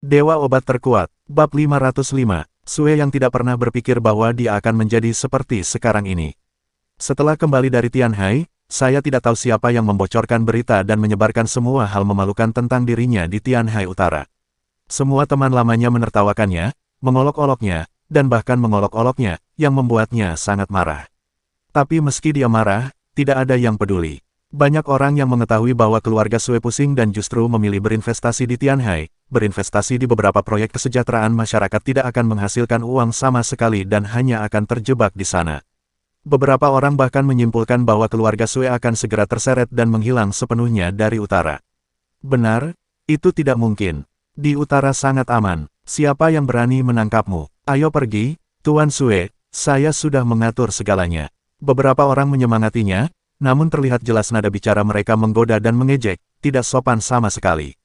Dewa Obat Terkuat, Bab 505, Sue yang tidak pernah berpikir bahwa dia akan menjadi seperti sekarang ini. Setelah kembali dari Tianhai, saya tidak tahu siapa yang membocorkan berita dan menyebarkan semua hal memalukan tentang dirinya di Tianhai Utara. Semua teman lamanya menertawakannya, mengolok-oloknya, dan bahkan mengolok-oloknya, yang membuatnya sangat marah. Tapi meski dia marah, tidak ada yang peduli. Banyak orang yang mengetahui bahwa keluarga Sue pusing dan justru memilih berinvestasi di Tianhai. Berinvestasi di beberapa proyek kesejahteraan masyarakat tidak akan menghasilkan uang sama sekali dan hanya akan terjebak di sana. Beberapa orang bahkan menyimpulkan bahwa keluarga Sue akan segera terseret dan menghilang sepenuhnya dari utara. Benar, itu tidak mungkin. Di utara sangat aman. Siapa yang berani menangkapmu? Ayo pergi, Tuan Sue, saya sudah mengatur segalanya. Beberapa orang menyemangatinya, namun terlihat jelas nada bicara mereka menggoda dan mengejek, tidak sopan sama sekali.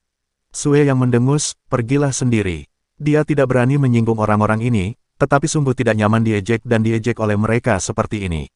Sue yang mendengus, pergilah sendiri. Dia tidak berani menyinggung orang-orang ini, tetapi sungguh tidak nyaman diejek dan diejek oleh mereka seperti ini.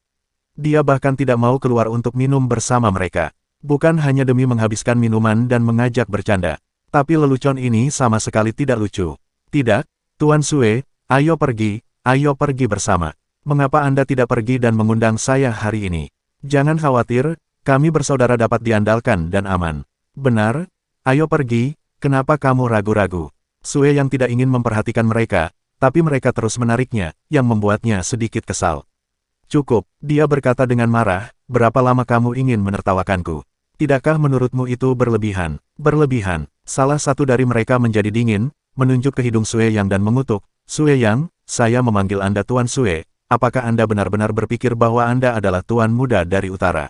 Dia bahkan tidak mau keluar untuk minum bersama mereka. Bukan hanya demi menghabiskan minuman dan mengajak bercanda. Tapi lelucon ini sama sekali tidak lucu. Tidak, Tuan Sue, ayo pergi bersama. Mengapa Anda tidak pergi dan mengundang saya hari ini? Jangan khawatir, kami bersaudara dapat diandalkan dan aman. Benar? Ayo pergi, kenapa kamu ragu-ragu? Sue yang tidak ingin memperhatikan mereka, tapi mereka terus menariknya, yang membuatnya sedikit kesal. Cukup, dia berkata dengan marah, berapa lama kamu ingin menertawakanku? Tidakkah menurutmu itu berlebihan? Berlebihan. Salah satu dari mereka menjadi dingin, menunjuk ke hidung Sue Yang dan mengutuk, Sue Yang, saya memanggil Anda Tuan Sue. Apakah Anda benar-benar berpikir bahwa Anda adalah tuan muda dari utara?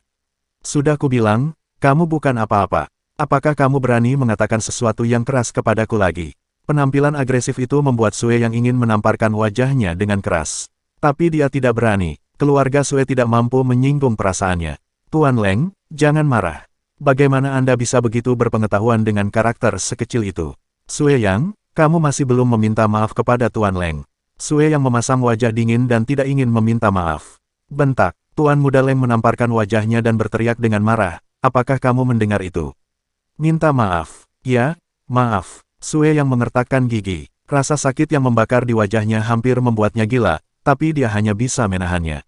Sudah kubilang, kamu bukan apa-apa. Apakah kamu berani mengatakan sesuatu yang keras kepadaku lagi? Penampilan agresif itu membuat Sue yang ingin menamparkan wajahnya dengan keras. Tapi dia tidak berani. Keluarga Sue tidak mampu menyinggung perasaannya. Tuan Leng, jangan marah. Bagaimana Anda bisa begitu berpengetahuan dengan karakter sekecil itu? Sue Yang, kamu masih belum meminta maaf kepada Tuan Leng. Sue yang memasang wajah dingin dan tidak ingin meminta maaf. Bentak, Tuan Muda Leng menamparkan wajahnya dan berteriak dengan marah, apakah kamu mendengar itu? Minta maaf. Ya, maaf. Sue yang mengertakkan gigi. Rasa sakit yang membakar di wajahnya hampir membuatnya gila, tapi dia hanya bisa menahannya.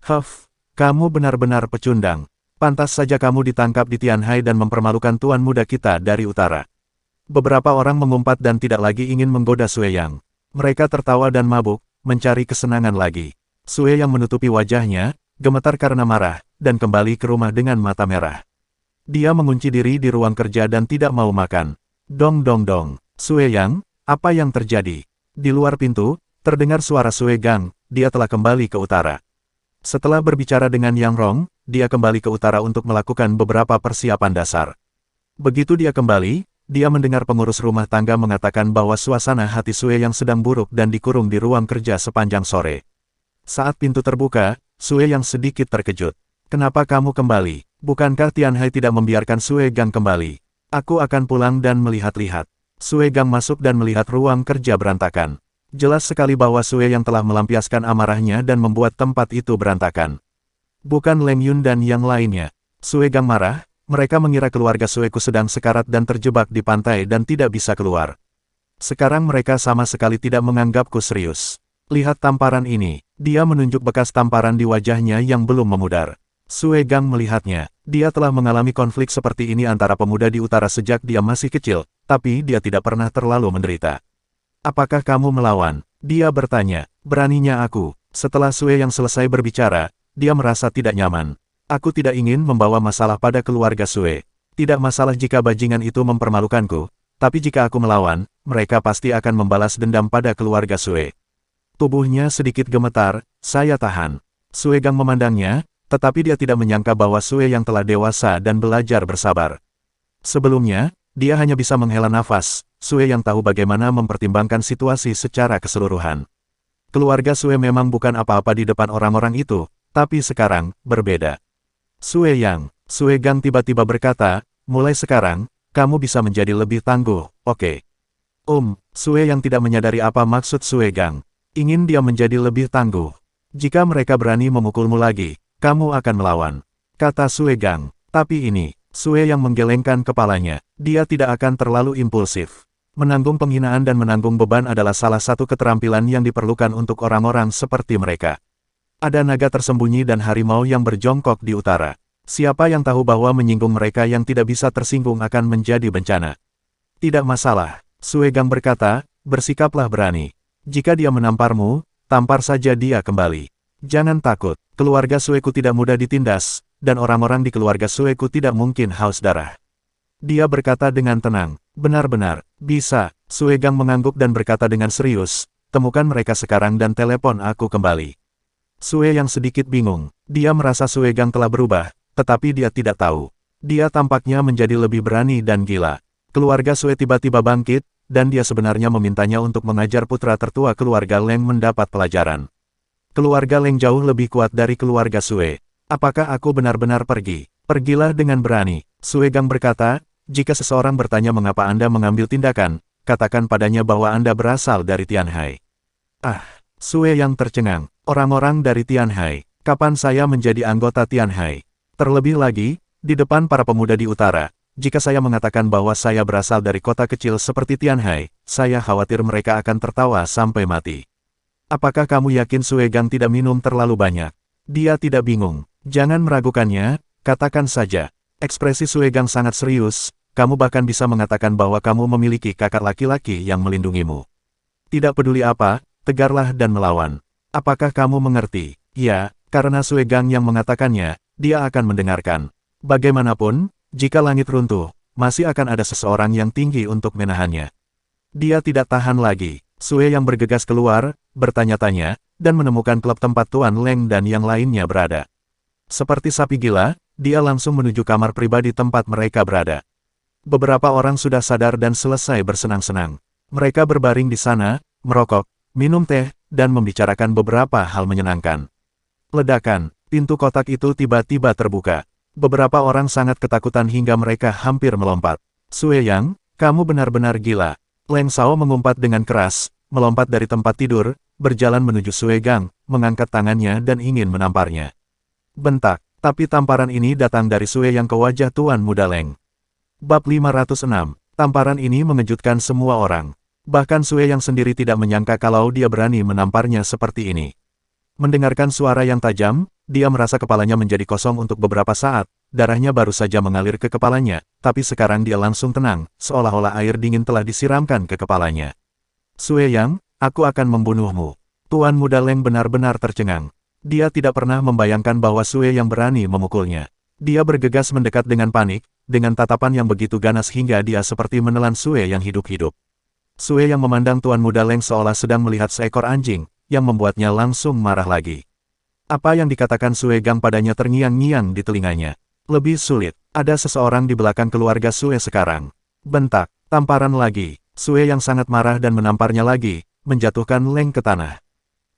Huff, kamu benar-benar pecundang. Pantas saja kamu ditangkap di Tianhai dan mempermalukan Tuan Muda kita dari utara. Beberapa orang mengumpat dan tidak lagi ingin menggoda Sue Yang. Mereka tertawa dan mabuk, mencari kesenangan lagi. Sue yang menutupi wajahnya, gemetar karena marah, dan kembali ke rumah dengan mata merah. Dia mengunci diri di ruang kerja dan tidak mau makan. Dong dong dong. Sue Yang, apa yang terjadi? Di luar pintu, terdengar suara Sue Gang, dia telah kembali ke utara. Setelah berbicara dengan Yang Rong, dia kembali ke utara untuk melakukan beberapa persiapan dasar. Begitu dia kembali, dia mendengar pengurus rumah tangga mengatakan bahwa suasana hati Sue yang sedang buruk dan dikurung di ruang kerja sepanjang sore. Saat pintu terbuka, Sue yang sedikit terkejut. Kenapa kamu kembali? Bukankah Tianhai tidak membiarkan Sue Gang kembali? Aku akan pulang dan melihat-lihat. Sue Gang masuk dan melihat ruang kerja berantakan. Jelas sekali bahwa Sue yang telah melampiaskan amarahnya dan membuat tempat itu berantakan. Bukan Leng Yun dan yang lainnya. Sue Gang marah. Mereka mengira keluarga Sueku sedang sekarat dan terjebak di pantai dan tidak bisa keluar. Sekarang mereka sama sekali tidak menganggapku serius. Lihat tamparan ini. Dia menunjuk bekas tamparan di wajahnya yang belum memudar. Sue Gang melihatnya. Dia telah mengalami konflik seperti ini antara pemuda di utara sejak dia masih kecil, tapi dia tidak pernah terlalu menderita. Apakah kamu melawan? Dia bertanya. Beraninya aku. Setelah Sue yang selesai berbicara, dia merasa tidak nyaman. Aku tidak ingin membawa masalah pada keluarga Sue. Tidak masalah jika bajingan itu mempermalukanku, tapi jika aku melawan, mereka pasti akan membalas dendam pada keluarga Sue. Tubuhnya sedikit gemetar, saya tahan. Sue Gang memandangnya, tetapi dia tidak menyangka bahwa Sue yang telah dewasa dan belajar bersabar. Sebelumnya, dia hanya bisa menghela nafas, Sue yang tahu bagaimana mempertimbangkan situasi secara keseluruhan. Keluarga Sue memang bukan apa-apa di depan orang-orang itu, tapi sekarang, berbeda. Sue Yang, Sue Gang tiba-tiba berkata, mulai sekarang, kamu bisa menjadi lebih tangguh, oke? Sue Yang tidak menyadari apa maksud Sue Gang. Ingin dia menjadi lebih tangguh. Jika mereka berani memukulmu lagi, kamu akan melawan. Kata Sue Gang, tapi ini, Sue Yang menggelengkan kepalanya, dia tidak akan terlalu impulsif. Menanggung penghinaan dan menanggung beban adalah salah satu keterampilan yang diperlukan untuk orang-orang seperti mereka. Ada naga tersembunyi dan harimau yang berjongkok di utara. Siapa yang tahu bahwa menyinggung mereka yang tidak bisa tersinggung akan menjadi bencana? Tidak masalah, Sue Gang berkata, bersikaplah berani. Jika dia menamparmu, tampar saja dia kembali. Jangan takut, keluarga Sueku tidak mudah ditindas, dan orang-orang di keluarga Sueku tidak mungkin haus darah. Dia berkata dengan tenang, benar-benar, bisa. Sue Gang mengangguk dan berkata dengan serius, temukan mereka sekarang dan telepon aku kembali. Sue yang sedikit bingung, dia merasa Sue Gang telah berubah, tetapi dia tidak tahu. Dia tampaknya menjadi lebih berani dan gila. Keluarga Sue tiba-tiba bangkit, dan dia sebenarnya memintanya untuk mengajar putra tertua keluarga Leng mendapat pelajaran. Keluarga Leng jauh lebih kuat dari keluarga Sue. Apakah aku benar-benar pergi? Pergilah dengan berani. Sue Gang berkata, jika seseorang bertanya mengapa Anda mengambil tindakan, katakan padanya bahwa Anda berasal dari Tianhai. Ah, Sue yang tercengang. Orang-orang dari Tianhai. Kapan saya menjadi anggota Tianhai? Terlebih lagi, di depan para pemuda di utara, jika saya mengatakan bahwa saya berasal dari kota kecil seperti Tianhai, saya khawatir mereka akan tertawa sampai mati. Apakah kamu yakin Sue Gang tidak minum terlalu banyak? Dia tidak bingung. Jangan meragukannya, katakan saja. Ekspresi Sue Gang sangat serius, kamu bahkan bisa mengatakan bahwa kamu memiliki kakak laki-laki yang melindungimu. Tidak peduli apa, tegarlah dan melawan. Apakah kamu mengerti? Ya, karena Sue Gang yang mengatakannya, dia akan mendengarkan. Bagaimanapun, jika langit runtuh, masih akan ada seseorang yang tinggi untuk menahannya. Dia tidak tahan lagi. Sue yang bergegas keluar, bertanya-tanya, dan menemukan klub tempat Tuan Leng dan yang lainnya berada. Seperti sapi gila, dia langsung menuju kamar pribadi tempat mereka berada. Beberapa orang sudah sadar dan selesai bersenang-senang. Mereka berbaring di sana, merokok, minum teh, dan membicarakan beberapa hal menyenangkan. Ledakan, pintu kotak itu tiba-tiba terbuka. Beberapa orang sangat ketakutan hingga mereka hampir melompat. Sue Yang, kamu benar-benar gila. Leng Sao mengumpat dengan keras, melompat dari tempat tidur, berjalan menuju Sue Gang, mengangkat tangannya dan ingin menamparnya. Bentak, tapi tamparan ini datang dari Sue Yang ke wajah Tuan Muda Leng. Bab 506, tamparan ini mengejutkan semua orang. Bahkan Sue Yang sendiri tidak menyangka kalau dia berani menamparnya seperti ini. Mendengarkan suara yang tajam, dia merasa kepalanya menjadi kosong untuk beberapa saat, darahnya baru saja mengalir ke kepalanya, tapi sekarang dia langsung tenang, seolah-olah air dingin telah disiramkan ke kepalanya. Sue Yang, aku akan membunuhmu. Tuan Muda Leng benar-benar tercengang. Dia tidak pernah membayangkan bahwa Sue Yang berani memukulnya. Dia bergegas mendekat dengan panik, dengan tatapan yang begitu ganas hingga dia seperti menelan Sue Yang hidup-hidup. Sue Yang memandang Tuan Muda Leng seolah sedang melihat seekor anjing, yang membuatnya langsung marah lagi. Apa yang dikatakan Sue Gang padanya terngiang-ngiang di telinganya. Lebih sulit, ada seseorang di belakang keluarga Sue sekarang. Bentak, tamparan lagi. Sue Yang sangat marah dan menamparnya lagi, menjatuhkan Leng ke tanah.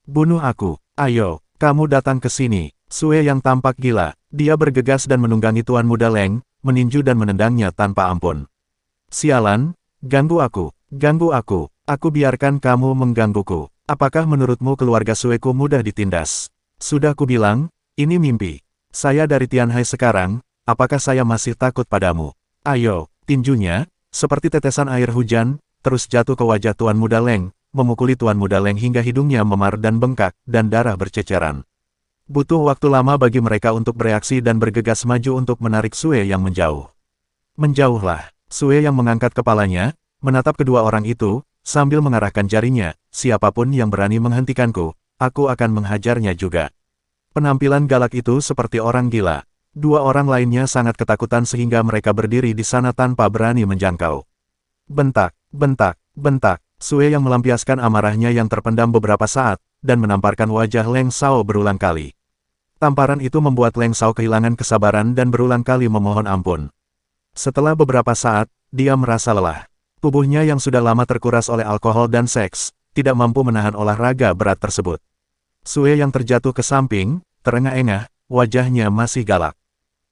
Bunuh aku, ayo, kamu datang ke sini. Sue Yang tampak gila, dia bergegas dan menunggangi Tuan Muda Leng, meninju dan menendangnya tanpa ampun. Sialan, ganggu aku, aku biarkan kamu menggangguku. Apakah menurutmu keluarga Sueku mudah ditindas? Sudah kubilang, ini mimpi. Saya dari Tianhai sekarang, apakah saya masih takut padamu? Ayo, tinjunya, seperti tetesan air hujan, terus jatuh ke wajah Tuan Muda Leng, memukuli Tuan Muda Leng hingga hidungnya memar dan bengkak, dan darah berceceran. Butuh waktu lama bagi mereka untuk bereaksi dan bergegas maju untuk menarik Sue Yang menjauh. Menjauhlah, Sue Yang mengangkat kepalanya, menatap kedua orang itu, sambil mengarahkan jarinya, siapapun yang berani menghentikanku, aku akan menghajarnya juga. Penampilan galak itu seperti orang gila. Dua orang lainnya sangat ketakutan sehingga mereka berdiri di sana tanpa berani menjangkau. Bentak, bentak, bentak. Sue Yang melampiaskan amarahnya yang terpendam beberapa saat, dan menamparkan wajah Leng Sao berulang kali. Tamparan itu membuat Leng Sao kehilangan kesabaran dan berulang kali memohon ampun. Setelah beberapa saat, dia merasa lelah. Tubuhnya yang sudah lama terkuras oleh alkohol dan seks, tidak mampu menahan olahraga berat tersebut. Sue Yang terjatuh ke samping, terengah-engah, wajahnya masih galak.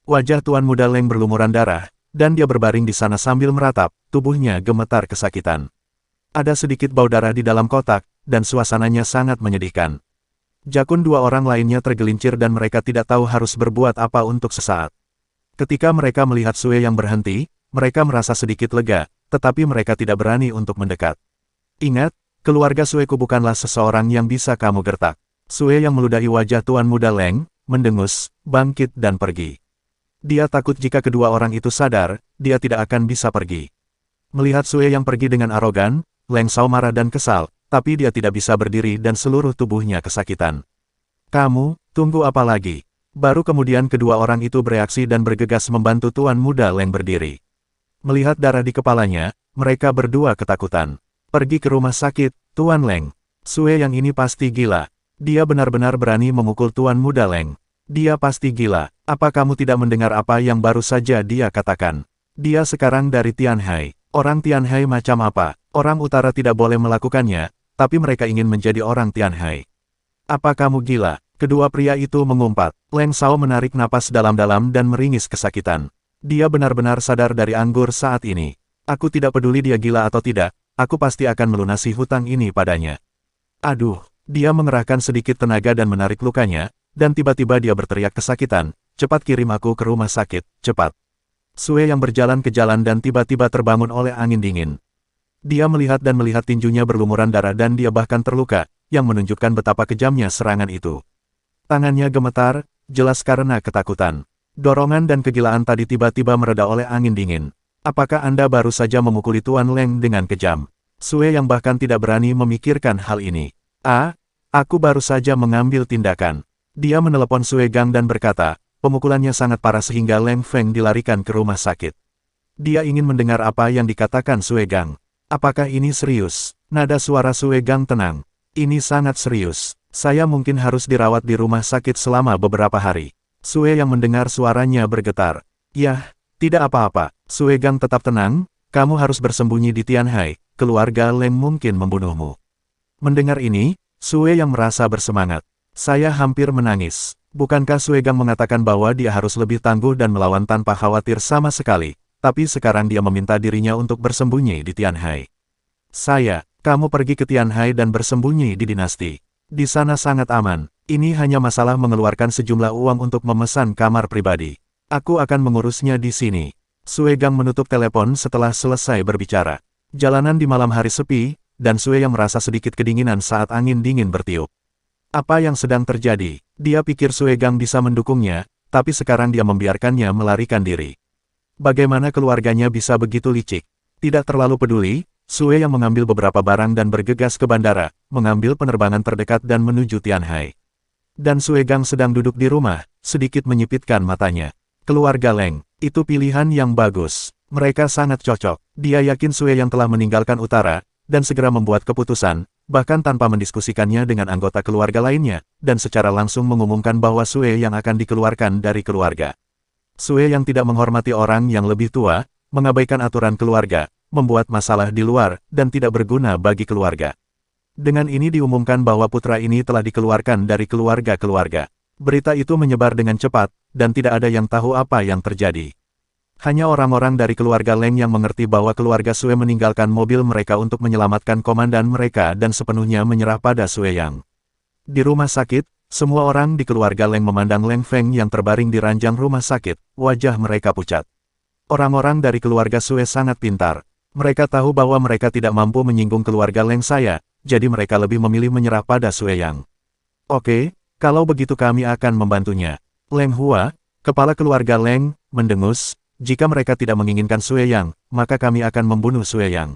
Wajah Tuan Muda Leng berlumuran darah, dan dia berbaring di sana sambil meratap, tubuhnya gemetar kesakitan. Ada sedikit bau darah di dalam kotak, dan suasananya sangat menyedihkan. Jakun dua orang lainnya tergelincir dan mereka tidak tahu harus berbuat apa untuk sesaat. Ketika mereka melihat Sue Yang berhenti, mereka merasa sedikit lega, tetapi mereka tidak berani untuk mendekat. Ingat, keluarga Sueku bukanlah seseorang yang bisa kamu gertak. Sue yang meludahi wajah Tuan Muda Leng, mendengus, bangkit dan pergi. Dia takut jika kedua orang itu sadar, dia tidak akan bisa pergi. Melihat Sue yang pergi dengan arogan, Leng Sao marah dan kesal, tapi dia tidak bisa berdiri dan seluruh tubuhnya kesakitan. Kamu, tunggu apa lagi? Baru kemudian kedua orang itu bereaksi dan bergegas membantu Tuan Muda Leng berdiri. Melihat darah di kepalanya, mereka berdua ketakutan. Pergi ke rumah sakit, Tuan Leng. Sue yang ini pasti gila. Dia benar-benar berani memukul Tuan Muda Leng. Dia pasti gila. Apa kamu tidak mendengar apa yang baru saja dia katakan? Dia sekarang dari Tianhai. Orang Tianhai macam apa? Orang utara tidak boleh melakukannya, tapi mereka ingin menjadi orang Tianhai. Apa kamu gila? Kedua pria itu mengumpat. Leng Sao menarik napas dalam-dalam dan meringis kesakitan. Dia benar-benar sadar dari anggur saat ini. Aku tidak peduli dia gila atau tidak, aku pasti akan melunasi hutang ini padanya. Aduh, dia mengerahkan sedikit tenaga dan menarik lukanya, dan tiba-tiba dia berteriak kesakitan, cepat kirim aku ke rumah sakit, cepat. Sue yang berjalan ke jalan dan tiba-tiba terbangun oleh angin dingin. Dia melihat dan melihat tinjunya berlumuran darah dan dia bahkan terluka, yang menunjukkan betapa kejamnya serangan itu. Tangannya gemetar, jelas karena ketakutan. Dorongan dan kegilaan tadi tiba-tiba mereda oleh angin dingin. Apakah Anda baru saja memukuli Tuan Leng dengan kejam? Sue yang bahkan tidak berani memikirkan hal ini. Aku baru saja mengambil tindakan. Dia menelepon Sue Gang dan berkata, pemukulannya sangat parah sehingga Leng Feng dilarikan ke rumah sakit. Dia ingin mendengar apa yang dikatakan Sue Gang. Apakah ini serius? Nada suara Sue Gang tenang. Ini sangat serius. Saya mungkin harus dirawat di rumah sakit selama beberapa hari. Sue yang mendengar suaranya bergetar. Yah, tidak apa-apa. Sue Gang tetap tenang, kamu harus bersembunyi di Tianhai, keluarga Leng mungkin membunuhmu. Mendengar ini, Sue yang merasa bersemangat. Saya hampir menangis. Bukankah Sue Gang mengatakan bahwa dia harus lebih tangguh dan melawan tanpa khawatir sama sekali, tapi sekarang dia meminta dirinya untuk bersembunyi di Tianhai. Kamu pergi ke Tianhai dan bersembunyi di dinasti. Di sana sangat aman. Ini hanya masalah mengeluarkan sejumlah uang untuk memesan kamar pribadi. Aku akan mengurusnya di sini. Sue Gang menutup telepon setelah selesai berbicara. Jalanan di malam hari sepi, dan Sue yang merasa sedikit kedinginan saat angin dingin bertiup. Apa yang sedang terjadi? Dia pikir Sue Gang bisa mendukungnya, tapi sekarang dia membiarkannya melarikan diri. Bagaimana keluarganya bisa begitu licik? Tidak terlalu peduli, Sue yang mengambil beberapa barang dan bergegas ke bandara, mengambil penerbangan terdekat dan menuju Tianhai. Dan Sue Gang sedang duduk di rumah, sedikit menyipitkan matanya. Keluarga Leng, itu pilihan yang bagus. Mereka sangat cocok. Dia yakin Sue yang telah meninggalkan utara, dan segera membuat keputusan, bahkan tanpa mendiskusikannya dengan anggota keluarga lainnya, dan secara langsung mengumumkan bahwa Sue yang akan dikeluarkan dari keluarga. Sue yang tidak menghormati orang yang lebih tua, mengabaikan aturan keluarga, membuat masalah di luar, dan tidak berguna bagi keluarga. Dengan ini diumumkan bahwa putra ini telah dikeluarkan dari keluarga-keluarga. Berita itu menyebar dengan cepat, dan tidak ada yang tahu apa yang terjadi. Hanya orang-orang dari keluarga Leng yang mengerti bahwa keluarga Sue meninggalkan mobil mereka untuk menyelamatkan komandan mereka dan sepenuhnya menyerah pada Sue Yang. Di rumah sakit, semua orang di keluarga Leng memandang Leng Feng yang terbaring di ranjang rumah sakit, wajah mereka pucat. Orang-orang dari keluarga Sue sangat pintar. Mereka tahu bahwa mereka tidak mampu menyinggung keluarga Leng saya, jadi mereka lebih memilih menyerah pada Sue Yang. Oke, kalau begitu kami akan membantunya. Leng Hua, kepala keluarga Leng, mendengus, jika mereka tidak menginginkan Sue Yang, maka kami akan membunuh Sue Yang.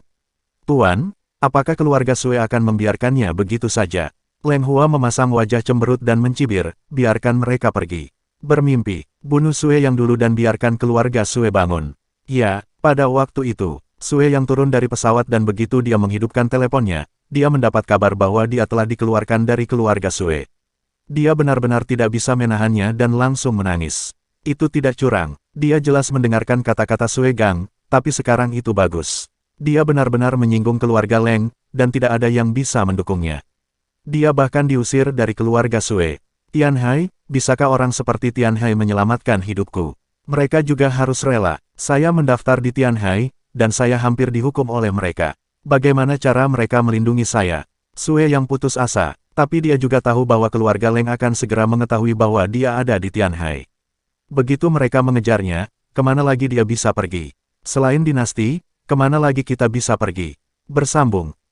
Tuan, apakah keluarga Sue akan membiarkannya begitu saja? Leng Hua memasang wajah cemberut dan mencibir, biarkan mereka pergi. Bermimpi, bunuh Sue Yang dulu dan biarkan keluarga Sue bangun. Ya, pada waktu itu, Sue Yang turun dari pesawat dan begitu dia menghidupkan teleponnya, dia mendapat kabar bahwa dia telah dikeluarkan dari keluarga Sue. Dia benar-benar tidak bisa menahannya dan langsung menangis. Itu tidak curang, dia jelas mendengarkan kata-kata Sue Gang, tapi sekarang itu bagus. Dia benar-benar menyinggung keluarga Leng, dan tidak ada yang bisa mendukungnya. Dia bahkan diusir dari keluarga Sue. Tianhai, bisakah orang seperti Tianhai menyelamatkan hidupku? Mereka juga harus rela. Saya mendaftar di Tianhai, dan saya hampir dihukum oleh mereka. Bagaimana cara mereka melindungi saya? Sue yang putus asa, tapi dia juga tahu bahwa keluarga Leng akan segera mengetahui bahwa dia ada di Tianhai. Begitu mereka mengejarnya, kemana lagi dia bisa pergi? Selain dinasti, Kemana lagi kita bisa pergi? Bersambung.